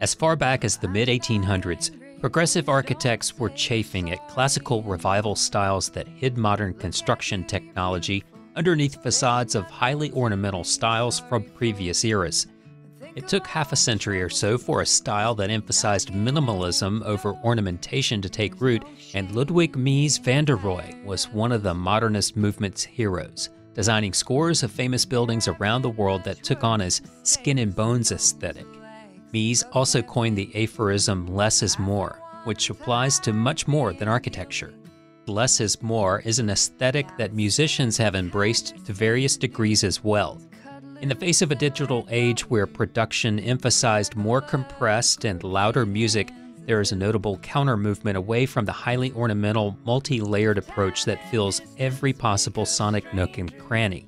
As far back as the mid-1800s, progressive architects were chafing at classical revival styles that hid modern construction technology underneath facades of highly ornamental styles from previous eras. It took half a century or so for a style that emphasized minimalism over ornamentation to take root, and Ludwig Mies van der Rohe was one of the modernist movement's heroes, designing scores of famous buildings around the world that took on his skin and bones aesthetic. Mies also coined the aphorism "less is more," which applies to much more than architecture. Less is more is an aesthetic that musicians have embraced to various degrees as well. In the face of a digital age where production emphasized more compressed and louder music, there is a notable counter-movement away from the highly ornamental, multi-layered approach that fills every possible sonic nook and cranny.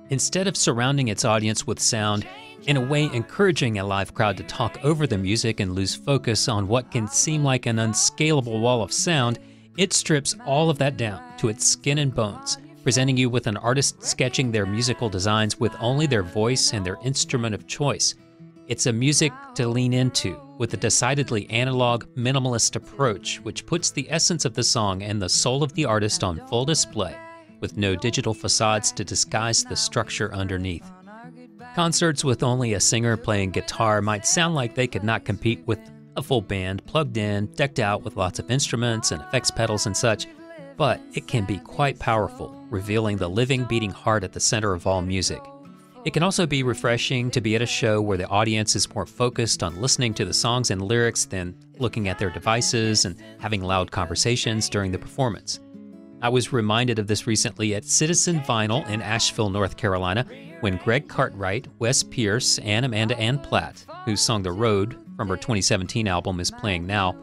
Instead of surrounding its audience with sound, in a way encouraging a live crowd to talk over the music and lose focus on what can seem like an unscalable wall of sound, it strips all of that down to its skin and bones, presenting you with an artist sketching their musical designs with only their voice and their instrument of choice. It's a music to lean into, with a decidedly analog, minimalist approach, which puts the essence of the song and the soul of the artist on full display, with no digital facades to disguise the structure underneath. Concerts with only a singer playing guitar might sound like they could not compete with a full band plugged in, decked out with lots of instruments and effects pedals and such, but it can be quite powerful, revealing the living, beating heart at the center of all music. It can also be refreshing to be at a show where the audience is more focused on listening to the songs and lyrics than looking at their devices and having loud conversations during the performance. I was reminded of this recently at Citizen Vinyl in Asheville, North Carolina, when Greg Cartwright, Wes Pearce, and Amanda Anne Platt, whose song The Road from her 2017 album is playing now,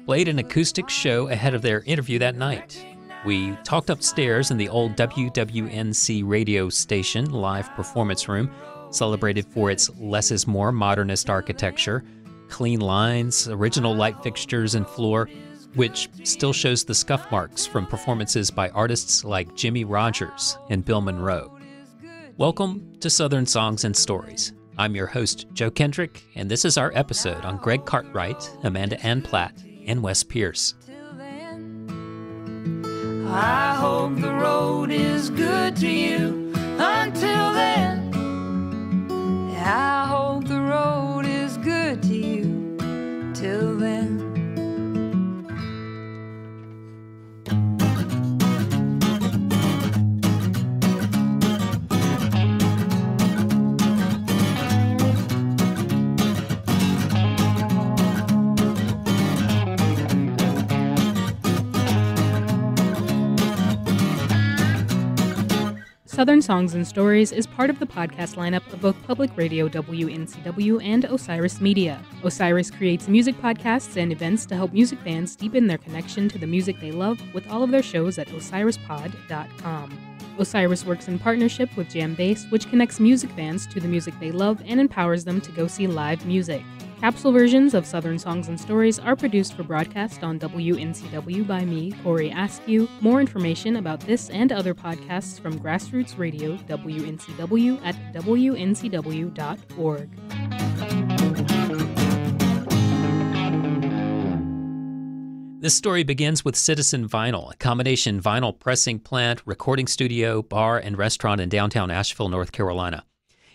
played an acoustic show ahead of their interview that night. We talked upstairs in the old WWNC radio station live performance room, celebrated for its less is more modernist architecture, clean lines, original light fixtures and floor, which still shows the scuff marks from performances by artists like Jimmy Rogers and Bill Monroe. Welcome to Southern Songs and Stories. I'm your host, Joe Kendrick, and this is our episode on Greg Cartwright, Amanda Anne Platt, and Wes Pearce. I hope the road is good to you until then. I hope the road is good to you till then. Southern Songs and Stories is part of the podcast lineup of both Public Radio WNCW and Osiris Media. Osiris creates music podcasts and events to help music fans deepen their connection to the music they love with all of their shows at osirispod.com. Osiris works in partnership with Jam Bass, which connects music fans to the music they love and empowers them to go see live music. Capsule versions of Southern Songs and Stories are produced for broadcast on WNCW by me, Corey Askew. More information about this and other podcasts from Grassroots Radio WNCW at wncw.org. This story begins with Citizen Vinyl, a combination vinyl pressing plant, recording studio, bar, and restaurant in downtown Asheville, North Carolina.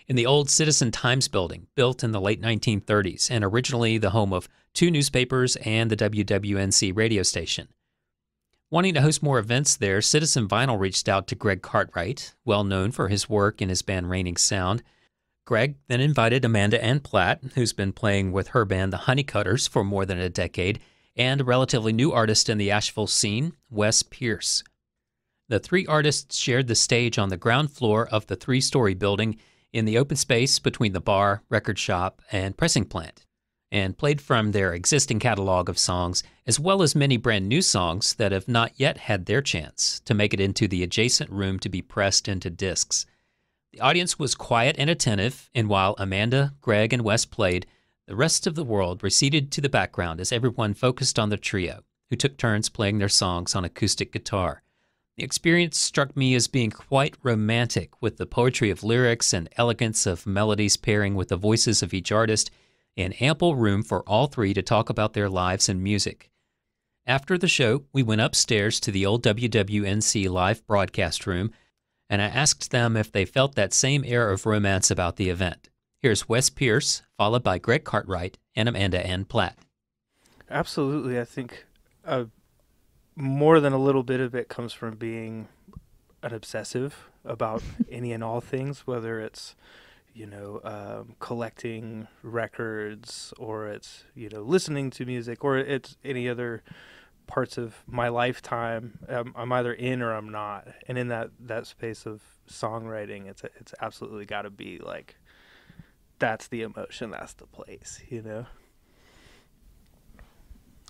In the old Citizen Times building, built in the late 1930s and originally the home of 2 newspapers and the WWNC radio station. Wanting to host more events there, Citizen Vinyl reached out to Greg Cartwright, well known for his work in his band Raining Sound. Greg then invited Amanda Anne Platt, who's been playing with her band the Honeycutters for more than a decade, and a relatively new artist in the Asheville scene, Wes Pearce. The 3 artists shared the stage on the ground floor of the 3-story building in the open space between the bar, record shop, and pressing plant, and played from their existing catalog of songs, as well as many brand new songs that have not yet had their chance to make it into the adjacent room to be pressed into discs. The audience was quiet and attentive, and while Amanda, Greg, and Wes played, the rest of the world receded to the background as everyone focused on the trio, who took turns playing their songs on acoustic guitar. The experience struck me as being quite romantic, with the poetry of lyrics and elegance of melodies pairing with the voices of each artist. and ample room for all three to talk about their lives and music. After the show, we went upstairs to the old WWNC live broadcast room, and I asked them if they felt that same air of romance about the event. Here's Wes Pearce, followed by Greg Cartwright and Amanda Anne Platt. Absolutely. I think more than a little bit of it comes from being an obsessive about any and all things, whether it's, collecting records, or it's, listening to music, or it's any other parts of my lifetime. I'm either in or I'm not. And in that space of songwriting, it's absolutely got to be like, that's the emotion, that's the place,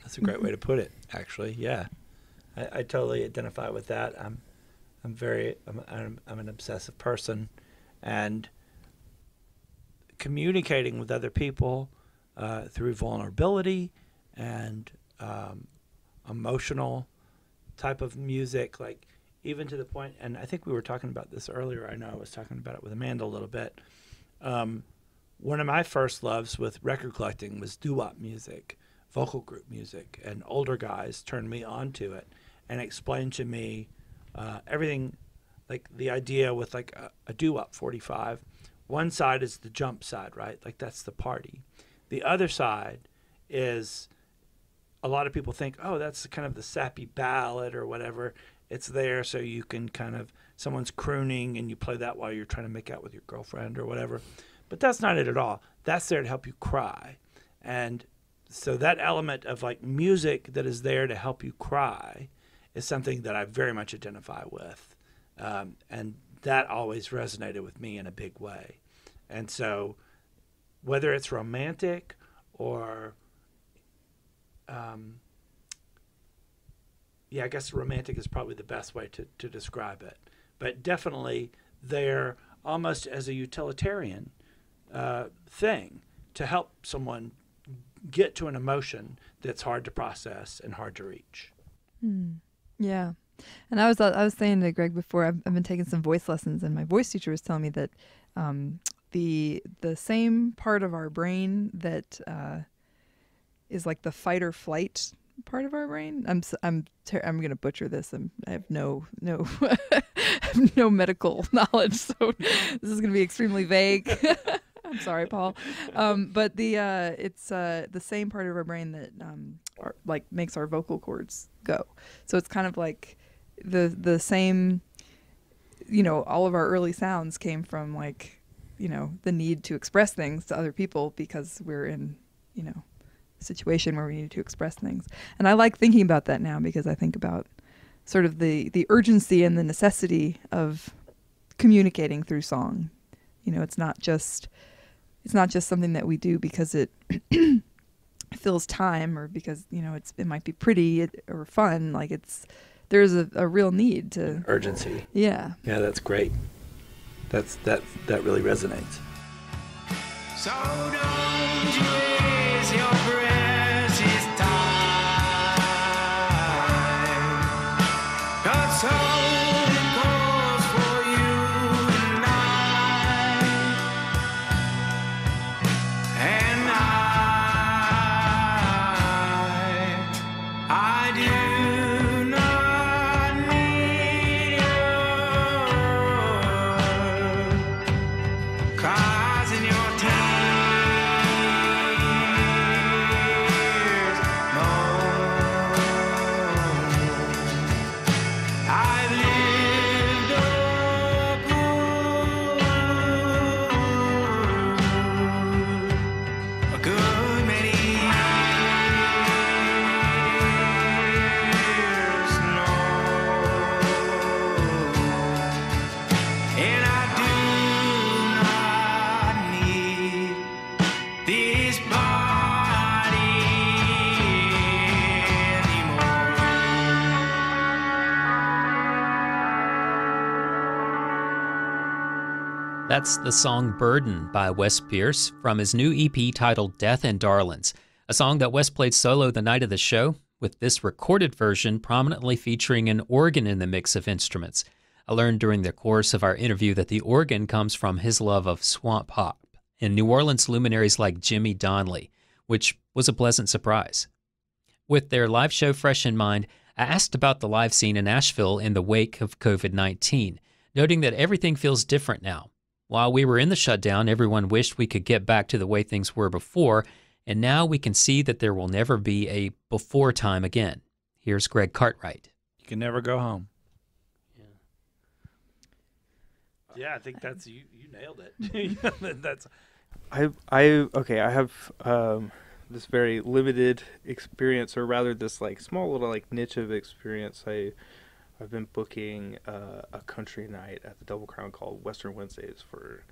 That's a great way to put it, actually. Yeah, I totally identify with that. I'm an obsessive person, and communicating with other people through vulnerability and emotional type of music, like even to the point, and I think we were talking about this earlier. I know I was talking about it with Amanda a little bit. One of my first loves with record collecting was doo-wop music, vocal group music, and older guys turned me on to it and explained to me everything, like the idea with like a doo-wop 45. One side is the jump side, right? Like that's the party. The other side is, a lot of people think, oh, that's kind of the sappy ballad or whatever. It's there so you can someone's crooning and you play that while you're trying to make out with your girlfriend or whatever. But that's not it at all. That's there to help you cry. And so that element of like music that is there to help you cry is something that I very much identify with. And that always resonated with me in a big way. And so whether it's romantic or, I guess romantic is probably the best way to describe it. But definitely they're almost as a utilitarian thing to help someone get to an emotion that's hard to process and hard to reach. Yeah. And I was saying to Greg before, I've been taking some voice lessons, and my voice teacher was telling me that the same part of our brain that is like the fight or flight part of our brain. I'm going to butcher this. I have no no medical knowledge, so this is going to be extremely vague. I'm sorry, Paul. But it's the same part of our brain that makes our vocal cords go. So it's kind of like the same, all of our early sounds came from the need to express things to other people because we're in, a situation where we need to express things. And I like thinking about that now because I think about sort of the urgency and the necessity of communicating through song. It's not just something that we do because it fills time or because, it might be pretty or fun. There's a real need to urgency. Yeah. Yeah, that's great. That really resonates. So don't you waste your precious time. God's holy calls for you tonight. And I do not need your cries and your tears. No, I've lived a good many years. No, and I do not need this body anymore. That's the song Burden by Wes Pearce from his new EP titled Death and Darlings, a song that Wes played solo the night of the show, with this recorded version prominently featuring an organ in the mix of instruments. I learned during the course of our interview that the organ comes from his love of swamp pop and New Orleans luminaries like Jimmy Donley, which was a pleasant surprise. With their live show fresh in mind, I asked about the live scene in Asheville in the wake of COVID-19, noting that everything feels different now. While we were in the shutdown, everyone wished we could get back to the way things were before, and now we can see that there will never be a before time again. Here's Greg Cartwright. You can never go home. Yeah, I think that's you nailed it. That's I have this very limited experience, or rather this like small little like niche of experience. I've been booking a country night at the Double Crown called Western Wednesdays for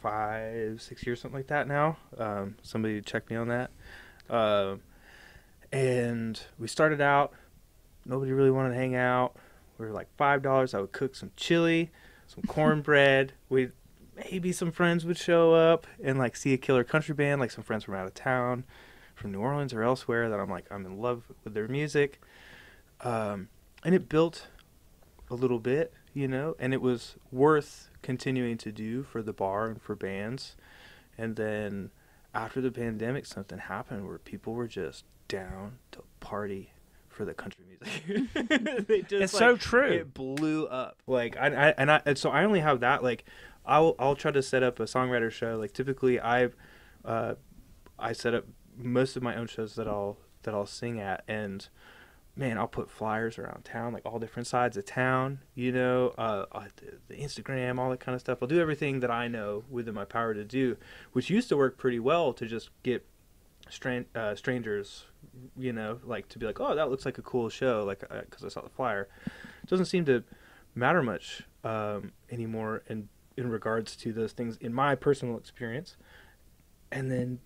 5-6 years, something like that now. Somebody checked me on that. And we started out, nobody really wanted to hang out. We were like $5. I would cook some chili, some cornbread. Maybe some friends would show up and like see a killer country band, like some friends from out of town, from New Orleans or elsewhere that I'm in love with their music. And it built a little bit, and it was worth continuing to do for the bar and for bands. And then after the pandemic, something happened where people were just down to party for the country music. it's so true. It blew up. Like so I only have that. Like I'll try to set up a songwriter show. Like typically I set up most of my own shows that I'll sing at, and man, I'll put flyers around town, like all different sides of town, the Instagram, all that kind of stuff. I'll do everything that I know within my power to do, which used to work pretty well to just get strangers, like to be like, oh, that looks like a cool show, like because I saw the flyer. It doesn't seem to matter much anymore in regards to those things in my personal experience. And then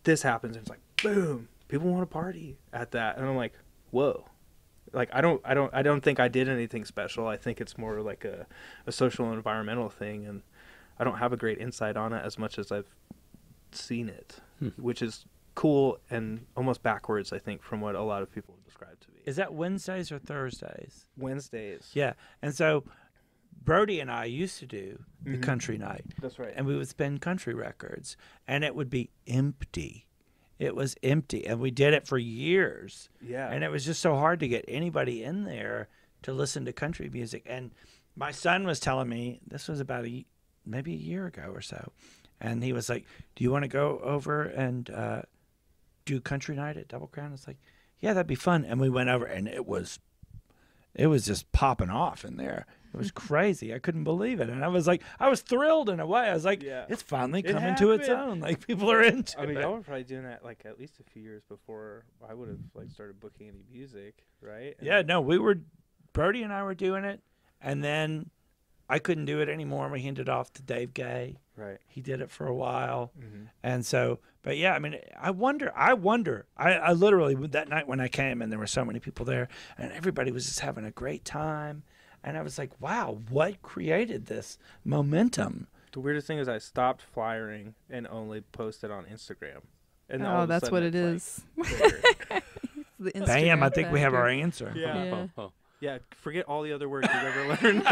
this happens, and it's like, boom, people want to party at that, and I'm like, whoa. Like I don't think I did anything special. I think it's more like a social and environmental thing, and I don't have a great insight on it as much as I've seen it, which is cool and almost backwards, I think, from what a lot of people describe to me. Is that Wednesdays or Thursdays? Wednesdays. Yeah. And so Brody and I used to do the country night. That's right. And we would spin country records, and it would be empty. It was empty, and we did it for years. Yeah. And it was just so hard to get anybody in there to listen to country music. And my son was telling me, this was about maybe a year ago or so, and he was like, do you want to go over and do country night at Double Crown? It's like, yeah, that'd be fun. And we went over, and it was just popping off in there. It was crazy. I couldn't believe it. And I was thrilled in a way. I was like, it's finally coming to its own. Like, people are into it. I mean, y'all were probably doing that like at least a few years before I would have like started booking any music, right? And yeah, no, Brody and I were doing it, and then I couldn't do it anymore, and we handed it off to Dave Gay. Right. He did it for a while. And so, but yeah, I mean, I wonder, I literally, that night when I came and there were so many people there and everybody was just having a great time. And I was like, wow, what created this momentum? The weirdest thing is I stopped flyering and only posted on Instagram. And oh, that's what it is. The Bam, I think we have our answer. Yeah. Yeah, forget all the other words you've ever learned.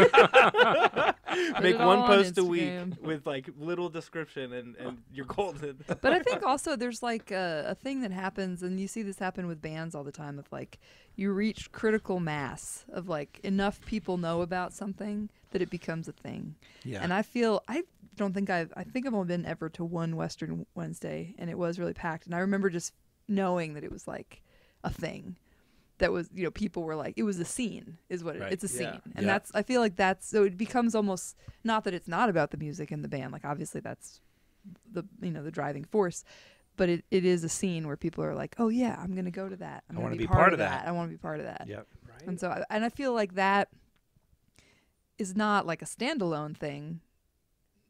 Make one post a week with like little description and you're golden. But I think also there's like a thing that happens, and you see this happen with bands all the time, of like you reach critical mass of like enough people know about something that it becomes a thing. Yeah. And I think I've only been ever to one Western Wednesday, and it was really packed. And I remember just knowing that it was like a thing. That was, people were like, it was a scene, is what it's a scene. And I feel like so it becomes almost, not that it's not about the music and the band, like obviously that's the driving force, but it is a scene where people are like, oh yeah, I'm going to go to that. I want to be part of that. I want to be part of that. Yep. Right. And so, I feel like that is not like a standalone thing.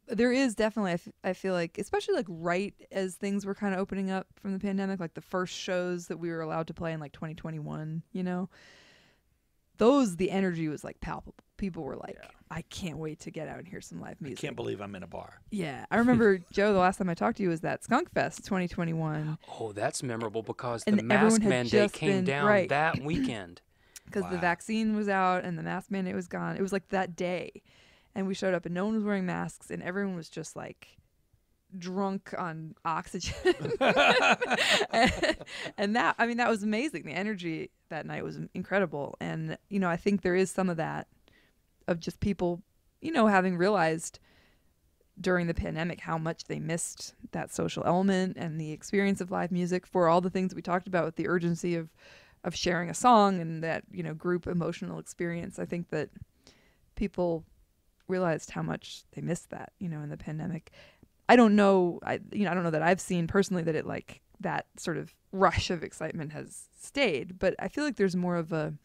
There is definitely, I feel like, especially like right as things were kind of opening up from the pandemic, like the first shows that we were allowed to play in like 2021, the energy was like palpable. People were like, I can't wait to get out and hear some live music. I can't believe I'm in a bar. Yeah. I remember, Joe, the last time I talked to you was that Skunk Fest 2021. Oh, that's memorable because the mask mandate came down that weekend. Because the vaccine was out and the mask mandate was gone. It was like that day. And we showed up and no one was wearing masks and everyone was just like drunk on oxygen. and that, I mean, that was amazing. The energy that night was incredible. And, you know, I think there is some of that, of just people, you know, having realized during the pandemic how much they missed that social element and the experience of live music, for all the things we talked about with the urgency of sharing a song and that, you know, group emotional experience. I think that people realized how much they missed that, you know, in the pandemic. I don't know, I don't know that I've seen personally that it, like, that sort of rush of excitement has stayed, but I feel like there's more of a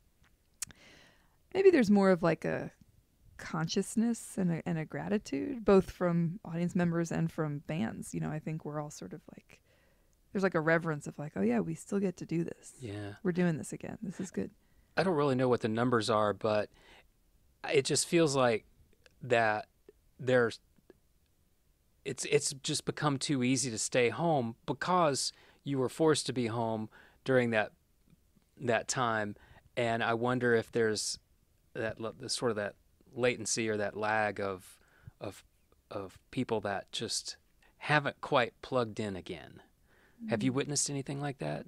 consciousness and a gratitude, both from audience members and from bands. You know, I think we're all sort of like, there's like a reverence of like, oh yeah, we still get to do this. Yeah. We're doing this again. This is good. I don't really know what the numbers are, but it just feels like that it's just become too easy to stay home because you were forced to be home during that time. And I wonder if there's that sort of that latency or that lag of people that just haven't quite plugged in again. Have you witnessed anything like that?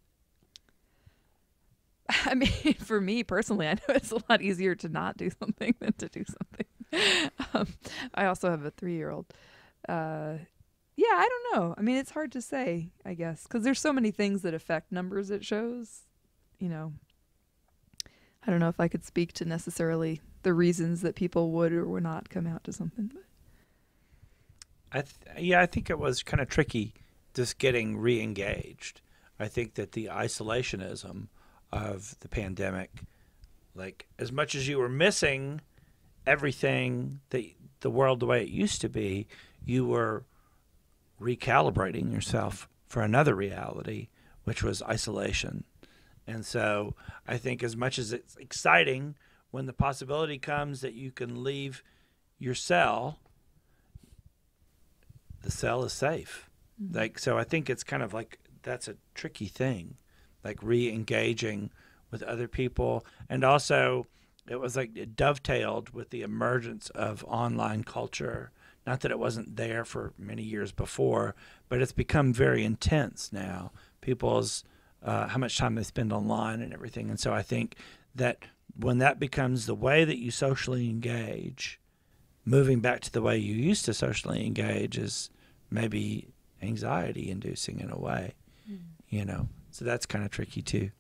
I mean, for me personally, I know it's a lot easier to not do something than to do something. I also have a 3-year-old. Yeah, I don't know. I mean, it's hard to say, I guess, because there's so many things that affect numbers at shows. You know, I don't know if I could speak to necessarily the reasons that people would or would not come out to something. I think it was kind of tricky just getting re-engaged. I think that the isolationism of the pandemic, like, as much as you were missing everything, the world the way it used to be, you were recalibrating yourself for another reality, which was isolation. And so I think as much as it's exciting when the possibility comes that you can leave your cell, the cell is safe. Mm-hmm. Like, so I think it's kind of like, that's a tricky thing, like re-engaging with other people. And also it was like it dovetailed with the emergence of online culture. Not that it wasn't there for many years before, but it's become very intense now. People's how much time they spend online and everything. And so I think that when that becomes the way that you socially engage, moving back to the way you used to socially engage is maybe anxiety inducing in a way, you know, so that's kind of tricky too.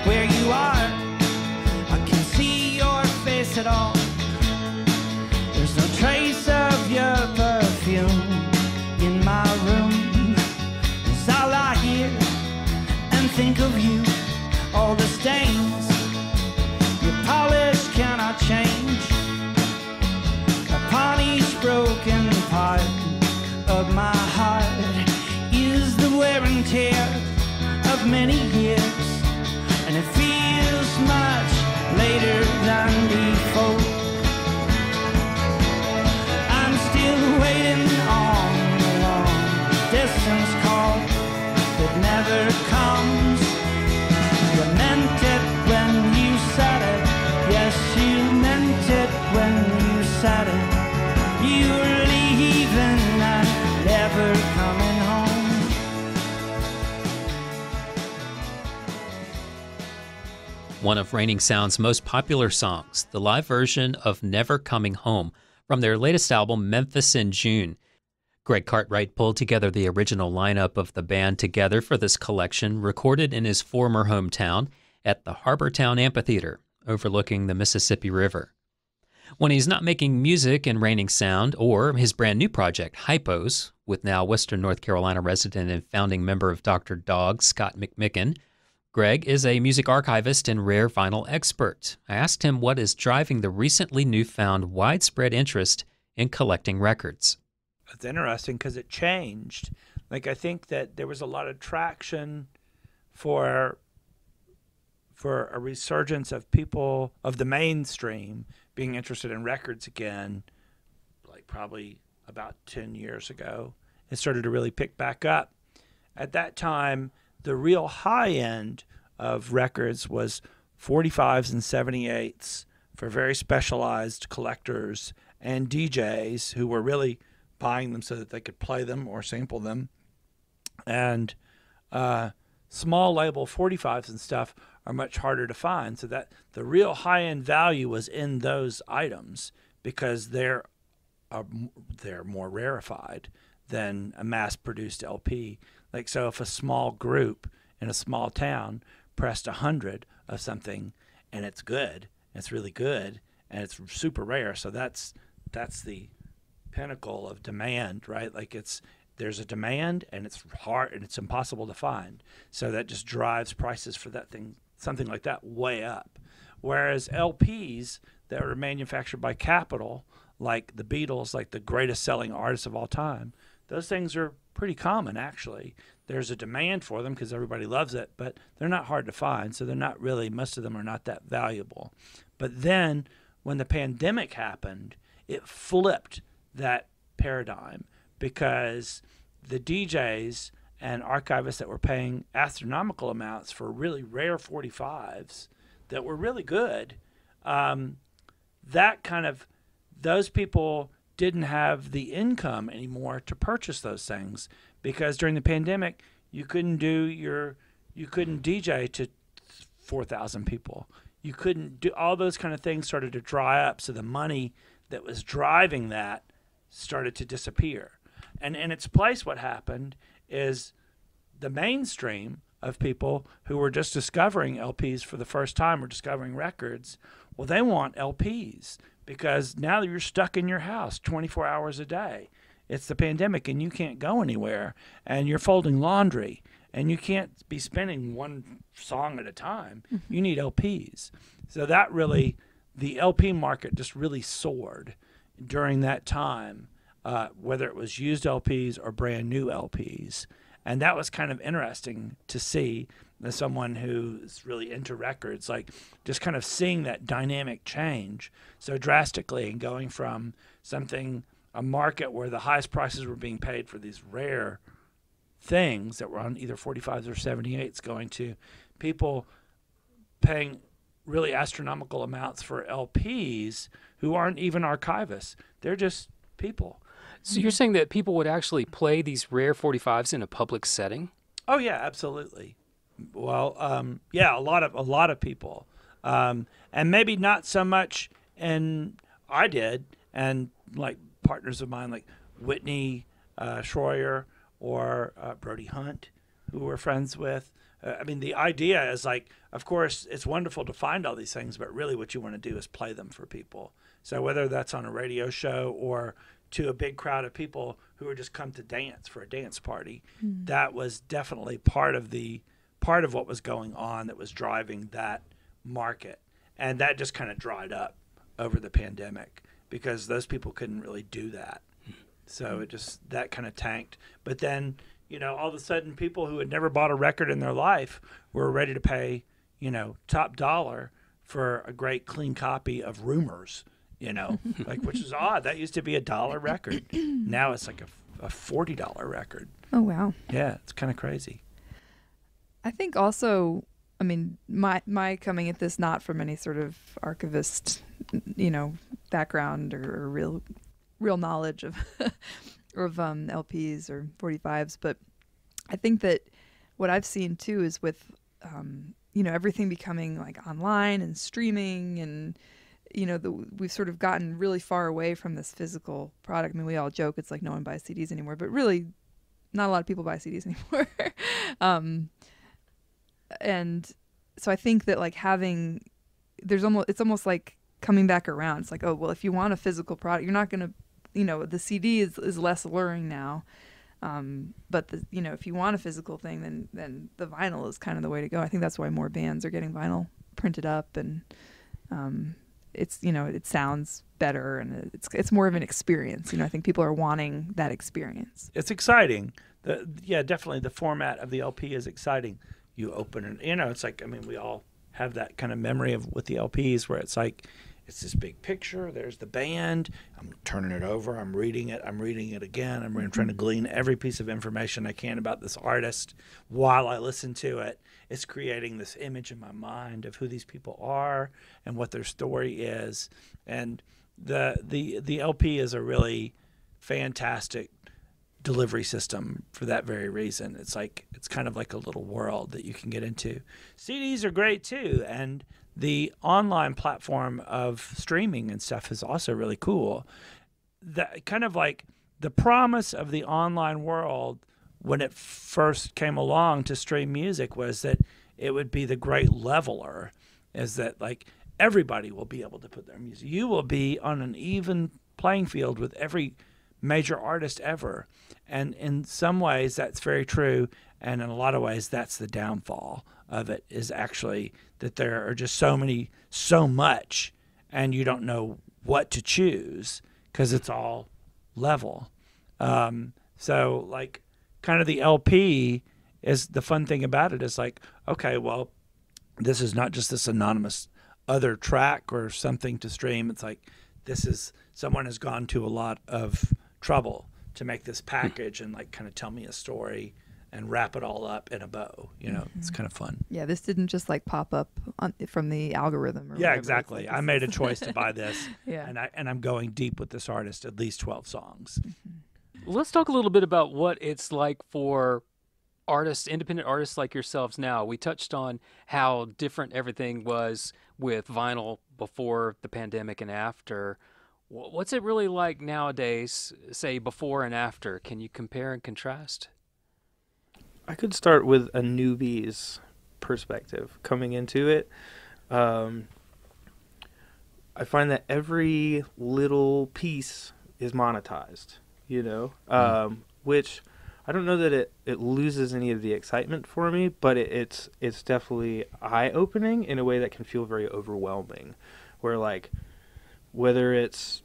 Where you are, I can see your face at all. There's no trace of your perfume in my room. It's all I hear and think of you. All the stains your polish cannot change. Upon each broken part of my heart is the wear and tear of many years. And it feels much later than before. I'm still waiting on the long distance call that never comes. You meant it when you said it. Yes, you meant it when you said it. You were leaving and never coming home. One of Raining Sound's most popular songs, the live version of Never Coming Home from their latest album, Memphis in June. Greg Cartwright pulled together the original lineup of the band together for this collection, recorded in his former hometown at the Harbortown Amphitheater, overlooking the Mississippi River. When he's not making music in Raining Sound or his brand new project, Hypos, with now Western North Carolina resident and founding member of Dr. Dog, Scott McMicken, Greg is a music archivist and rare vinyl expert. I asked him what is driving the recently newfound widespread interest in collecting records. It's interesting because it changed. Like, I think that there was a lot of traction for a resurgence of people of the mainstream being interested in records again, like probably about 10 years ago. It started to really pick back up. at that time, the real high end of records was 45s and 78s for very specialized collectors and DJs who were really buying them so that they could play them or sample them. And small label 45s and stuff are much harder to find. So that the real high-end value was in those items because they're more rarefied than a mass-produced LP. Like, so if a small group in a small town pressed 100 of something and it's good, it's really good, and it's super rare, so that's the pinnacle of demand, right? Like, there's a demand and it's hard and it's impossible to find. So that just drives prices for that thing, something like that, way up. Whereas LPs that are manufactured by Capitol, like the Beatles, like the greatest selling artists of all time, those things are pretty common, actually. There's a demand for them because everybody loves it, but they're not hard to find. So they're not really, most of them are not that valuable. But then when the pandemic happened, it flipped that paradigm because the DJs and archivists that were paying astronomical amounts for really rare 45s that were really good, those people didn't have the income anymore to purchase those things because during the pandemic you couldn't DJ to 4,000 people. You couldn't do all those kind of things, started to dry up, so the money that was driving that started to disappear. And in its place, what happened is the mainstream of people who were just discovering LPs for the first time or discovering records, well, they want LPs because now you're stuck in your house 24 hours a day. It's the pandemic and you can't go anywhere and you're folding laundry and you can't be spinning one song at a time. You need LPs. So that really, the LP market just really soared during that time, whether it was used LPs or brand new LPs. And that was kind of interesting to see as someone who's really into records, like just kind of seeing that dynamic change so drastically and going from a market where the highest prices were being paid for these rare things that were on either 45s or 78s, going to people paying really astronomical amounts for LPs who aren't even archivists. They're just people. So you're saying that people would actually play these rare 45s in a public setting? Oh yeah, absolutely. Well, yeah, a lot of people, and maybe not so much. And I did, and like partners of mine, like Whitney Schroyer or Brody Hunt, who we're friends with. I mean, the idea is like, of course, it's wonderful to find all these things, but really what you want to do is play them for people. So whether that's on a radio show or to a big crowd of people who would just come to dance for a dance party, that was definitely part of what was going on that was driving that market. And that just kind of dried up over the pandemic because those people couldn't really do that. So it just, that kind of tanked. But then, you know, all of a sudden people who had never bought a record in their life were ready to pay, you know, top dollar for a great clean copy of Rumors, you know, like, which is odd. That used to be $1 record. Now it's like a $40 record. Oh, wow. Yeah, it's kind of crazy. I think also, I mean, my coming at this not from any sort of archivist, you know, background or real knowledge of LPs or 45s, but I think that what I've seen too is with you know, everything becoming like online and streaming, and you know, we've sort of gotten really far away from this physical product. I mean, we all joke it's like no one buys CDs anymore, but really not a lot of people buy CDs anymore. And so I think that like it's almost like coming back around. It's like, oh, well, if you want a physical product, you're not going to, you know, the CD is less alluring now. But you know, if you want a physical thing, then the vinyl is kind of the way to go. I think that's why more bands are getting vinyl printed up, and it's, you know, it sounds better and it's more of an experience. You know, I think people are wanting that experience. It's exciting. Yeah, definitely the format of the LP is exciting. You open it, you know, it's like, I mean, we all have that kind of memory of with the LPs where it's like, it's this big picture. There's the band. I'm turning it over. I'm reading it again. I'm trying to glean every piece of information I can about this artist while I listen to it. It's creating this image in my mind of who these people are and what their story is. And the LP is a really fantastic delivery system for that very reason. It's kind of like a little world that you can get into. CDs are great too, and the online platform of streaming and stuff is also really cool. That kind of like the promise of the online world when it first came along to stream music was that it would be the great leveler, is that like everybody will be able to put their music. You will be on an even playing field with every major artist ever. And in some ways that's very true, and in a lot of ways that's the downfall of it, is actually that there are just so much, and you don't know what to choose because it's all level. So like kind of the LP is the fun thing about it is like, okay, well, this is not just this anonymous other track or something to stream. It's like someone has gone to a lot of trouble to make this package and like kind of tell me a story and wrap it all up in a bow. It's kind of fun. Yeah, this didn't just like pop up from the algorithm. Or yeah, whatever. exactly. I made a choice to buy this. Yeah. and I'm going deep with this artist, at least 12 songs. Let's talk a little bit about what it's like for independent artists like yourselves now. We touched on how different everything was with vinyl before the pandemic and after. What's it really like nowadays, say before and after? Can you compare and contrast? I could start with a newbie's perspective coming into it. I find that every little piece is monetized, which I don't know that it loses any of the excitement for me, but it's definitely eye-opening in a way that can feel very overwhelming, where like whether it's,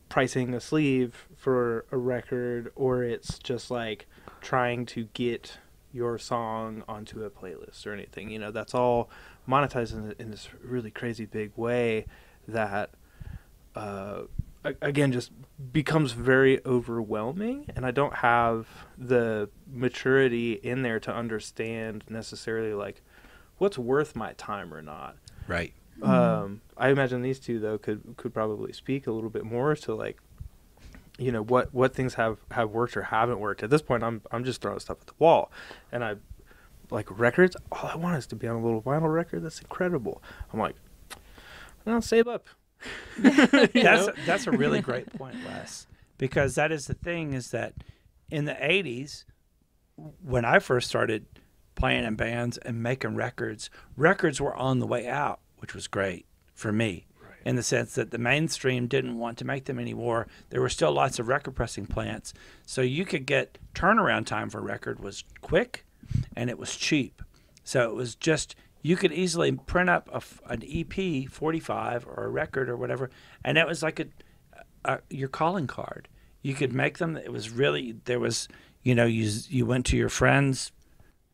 pricing a sleeve for a record, or it's just like trying to get your song onto a playlist or anything, that's all monetized in this really crazy big way that, again, just becomes very overwhelming. And I don't have the maturity in there to understand necessarily like what's worth my time or not. Right. I imagine these two though could probably speak a little bit more to like, what things have worked or haven't worked. At this point, I'm just throwing stuff at the wall, and I like records. All I want is to be on a little vinyl record. That's incredible. I'm like, well, save up. That's a really great point, Wes, because that is the thing, is that in the 80s, when I first started playing in bands and making records were on the way out, which was great for me, in the sense that the mainstream didn't want to make them anymore. There were still lots of record pressing plants, so you could get turnaround time for a record was quick, and it was cheap. So it was just, you could easily print up an EP 45 or a record or whatever, and it was like your calling card. You could make them. It was really, there was, you went to your friend's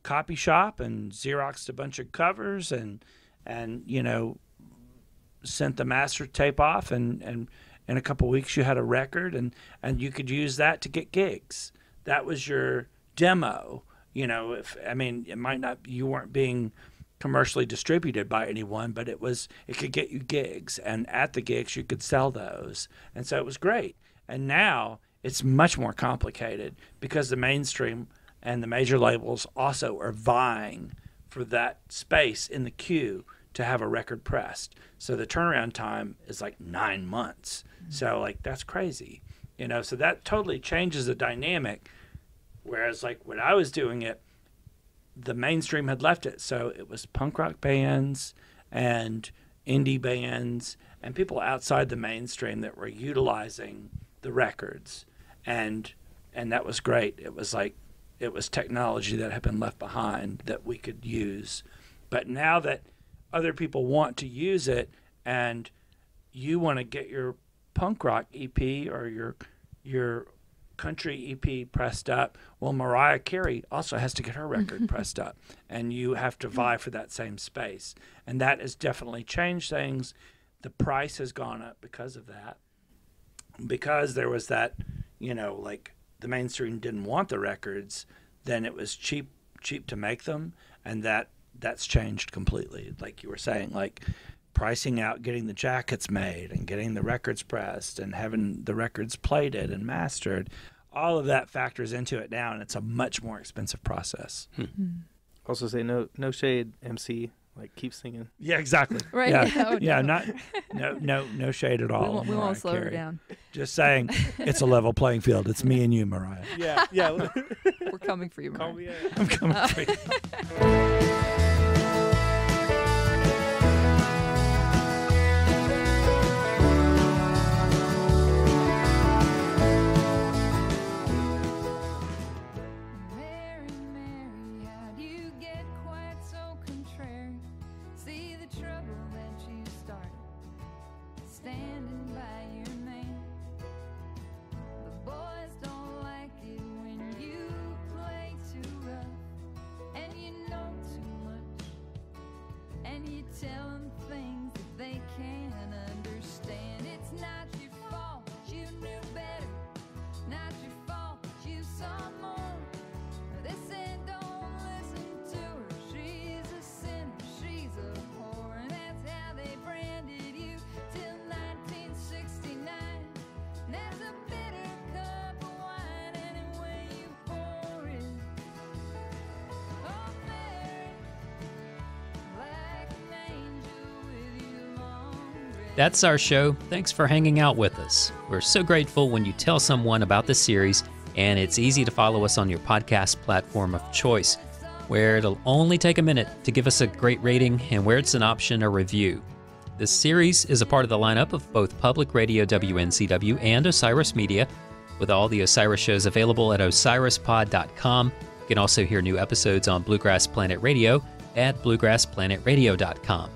copy shop and Xeroxed a bunch of covers and sent the master tape off, and in a couple of weeks you had a record, and you could use that to get gigs. That was your demo. It might not, you weren't being commercially distributed by anyone, but it could get you gigs, and at the gigs you could sell those, and so it was great. And now it's much more complicated because the mainstream and the major labels also are vying for that space in the queue to have a record pressed. So the turnaround time is like 9 months. So like that's crazy, so that totally changes the dynamic. Whereas like when I was doing it, the mainstream had left it. So it was punk rock bands and indie bands and people outside the mainstream that were utilizing the records. And that was great. It was technology that had been left behind that we could use. But now that other people want to use it, and you want to get your punk rock EP or your country EP pressed up, well, Mariah Carey also has to get her record pressed up, and you have to vie for that same space. And that has definitely changed things. the price has gone up because of that. Because there was that, like the mainstream didn't want the records, then it was cheap to make them, and that's changed completely. Like you were saying, like pricing out getting the jackets made and getting the records pressed and having the records plated and mastered, all of that factors into it now, and it's a much more expensive process. Also say no shade, MC. Like keep singing. Yeah, exactly. Right. Yeah, No. no shade at all. We won't slow her Carey. down. Just saying, it's a level playing field. It's me and you, Mariah. Yeah. We're coming for you, Call Mariah. me out. I'm coming for you. Mary, Mary, how do you get quite so contrary? See the trouble that you started, standing by your man. The boys don't like it when you play too rough, and you know too much, and you tell them things that they can't understand. It's not your fault, you knew better. Not your fault, you saw more. They said don't listen to her, she's a sinner, she's a whore. And that's how they branded you till 1969. There's a bitter cup of wine any way you pour it. Oh Mary, like an angel with your long red. That's our show. Thanks for hanging out with us. We're so grateful when you tell someone about the series, and it's easy to follow us on your podcast platform of choice, where it'll only take a minute to give us a great rating and where it's an option, a review. This series is a part of the lineup of both Public Radio WNCW and Osiris Media, with all the Osiris shows available at osirispod.com. You can also hear new episodes on Bluegrass Planet Radio at bluegrassplanetradio.com.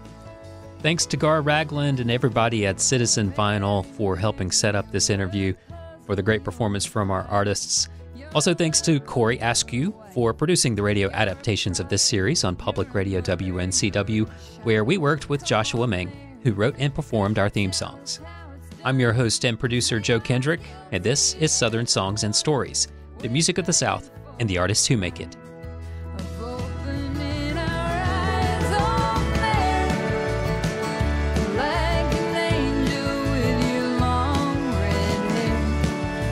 Thanks to Gar Ragland and everybody at Citizen Vinyl for helping set up this interview, for the great performance from our artists. Also thanks to Corey Askew for producing the radio adaptations of this series on Public Radio WNCW, where we worked with Joshua Meng, who wrote and performed our theme songs. I'm your host and producer, Joe Kendrick, and this is Southern Songs and Stories, the music of the South and the artists who make it. Of opening our eyes, oh Mary, like an angel with your long red hair.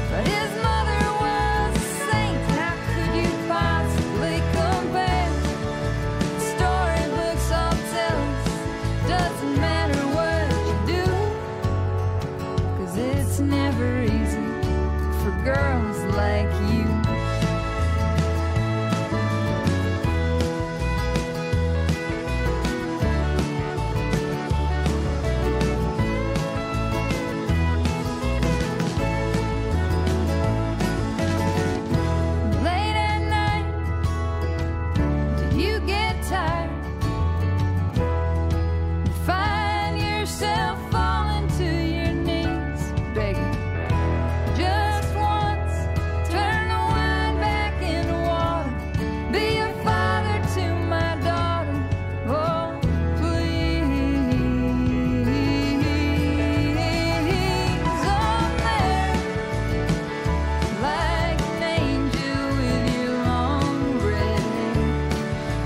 But his mother was a saint, how could you possibly compare? Storybooks all tell us, doesn't matter what you do, 'cause it's never easy for girls like you. Late at night, did you get tired? Find yourself falling to your knees, begging just once. Turn the wine back into water. Be a father to my daughter. Oh, please. Oh, Mary, like an angel with your long red hair.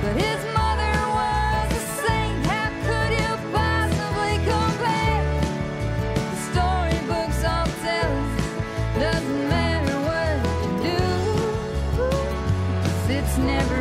But his mother was a saint, how could you possibly compare? The storybooks all tell us, doesn't matter what you do, 'cause it's never